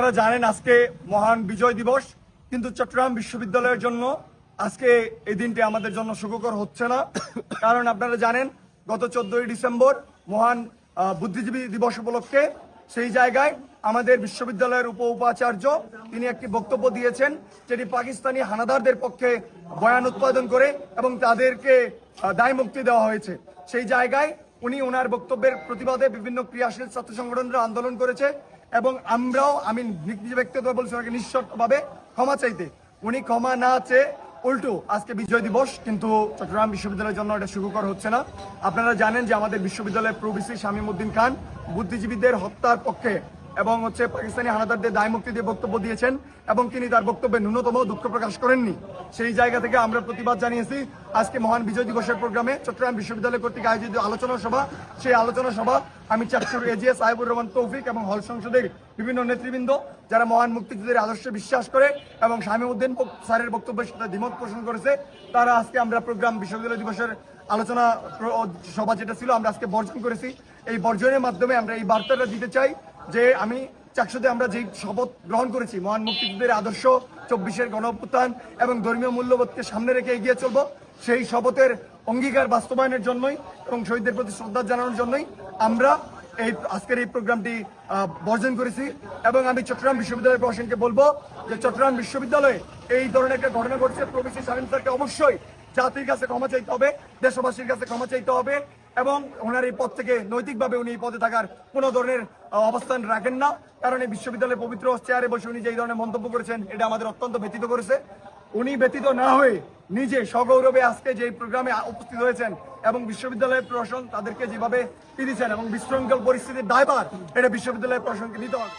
আপনারা জানেন আজকে মহান বিজয় দিবস, কিন্তু চট্টগ্রাম বিশ্ববিদ্যালয়ের জন্য আজকে এই দিনটি আমাদের জন্য সুখকর হচ্ছে না। কারণ আপনারা জানেন গত 14ই ডিসেম্বর মহান বুদ্ধিজীবী দিবস উপলক্ষে সেই জায়গায় আমাদের বিশ্ববিদ্যালয়ের উপাচার্য তিনি একটি বক্তব্য দিয়েছেন, যেটি পাকিস্তানি হানাদারদের পক্ষে বয়ান উৎপাদন করে এবং তাদেরকে দায় মুক্তি দেওয়া হয়েছে। সেই জায়গায় উনি ওনার বক্তব্যের প্রতিবাদে বিভিন্ন ক্রিয়াশীল ছাত্র সংগঠনরা আন্দোলন করেছে এবং আমি নিজে ব্যক্তিগতভাবে বলছি ওনাকে নিঃশর্তভাবে ক্ষমা চাইতে। উনি ক্ষমা না চেয়ে উল্টো আজকে বিজয় দিবস, কিন্তু চট্টগ্রাম বিশ্ববিদ্যালয়ের জন্য এটা সুখকর হচ্ছে না। আপনারা জানেন যে আমাদের বিশ্ববিদ্যালয়ের প্রভিসি শামীমউদ্দিন খান বুদ্ধিজীবীদের হত্যার পক্ষে এবং পাকিস্তানি হানাদারদের দায় মুক্তি দিয়ে বক্তব্য দিয়েছেন এবং তিনি তার বক্তব্যে ন্যূনতম দুঃখ প্রকাশ করেননি। সেই জায়গা থেকে আমরা প্রতিবাদ জানিয়েছি। আজকে মহান বিজয় দিবসের প্রোগ্রামে চট্টগ্রাম বিশ্ববিদ্যালয় কর্তৃক আয়োজিত আলোচনা সভা, সেই আলোচনা সভা আমি চাকসুর এজিএস সাহেবুর রহমান তৌফিক এবং হল সংসদের বিভিন্ন নেতৃবৃন্দ যারা মহান মুক্তিযুদ্ধের আদর্শে বিশ্বাস করে এবং শামীমউদ্দিন স্যারের বক্তব্যের সাথে দ্বিমত পোষণ করেছে, তারা আজকে আমরা প্রোগ্রাম বিশ্ববিদ্যালয় দিবসের আলোচনা সভা যেটা ছিল আমরা আজকে বর্জন করেছি। এই বর্জনের মাধ্যমে আমরা এই বার্তাটা দিতে চাই যে আমি চাকসুতে আমরা যে শপথ গ্রহণ করেছি মহান মুক্তিযুদ্ধের আদর্শ, 24-এর গণঅভ্যুত্থান এবং ধর্মীয় মূল্যবোধকে সামনে রেখে এগিয়ে চলবো, সেই শপথের অঙ্গীকার বাস্তবায়নের জন্যই এবং শহীদদের প্রতি শ্রদ্ধা জানানোর জন্যই আমরা আজকের এই প্রোগ্রামটি বর্জন করেছি। এবং আমি চট্টগ্রাম বিশ্ববিদ্যালয়ের প্রশাসনকে বলবো যে চট্টগ্রাম বিশ্ববিদ্যালয়ে এই ধরনের একটা ঘটনা ঘটছে, প্রভিসি শামীম স্যারকে অবশ্যই জাতির কাছে ক্ষমা চাইতে হবে, দেশবাসীর কাছে ক্ষমা চাইতে হবে এবং ওনার এই পদ থেকে নৈতিকভাবে উনি এই পদে থাকার কোনো ধরনের অবস্থান রাখেন না। কারণ এই বিশ্ববিদ্যালয়ের পবিত্র চেয়ারে বসে উনি যে এই ধরনের মন্তব্য করেছেন এটা আমাদের অত্যন্ত ব্যথিত করেছে। উনি ব্যথিত না হয়ে নিজে সগৌরবে আজকে যে প্রোগ্রামে উপস্থিত হয়েছেন এবং বিশ্ববিদ্যালয়ের প্রশাসন তাদেরকে যেভাবে দিয়েছেন এবং বিশৃঙ্খল পরিস্থিতির দায়ভার এটা বিশ্ববিদ্যালয়ের প্রশাসনকে নিতে হবে।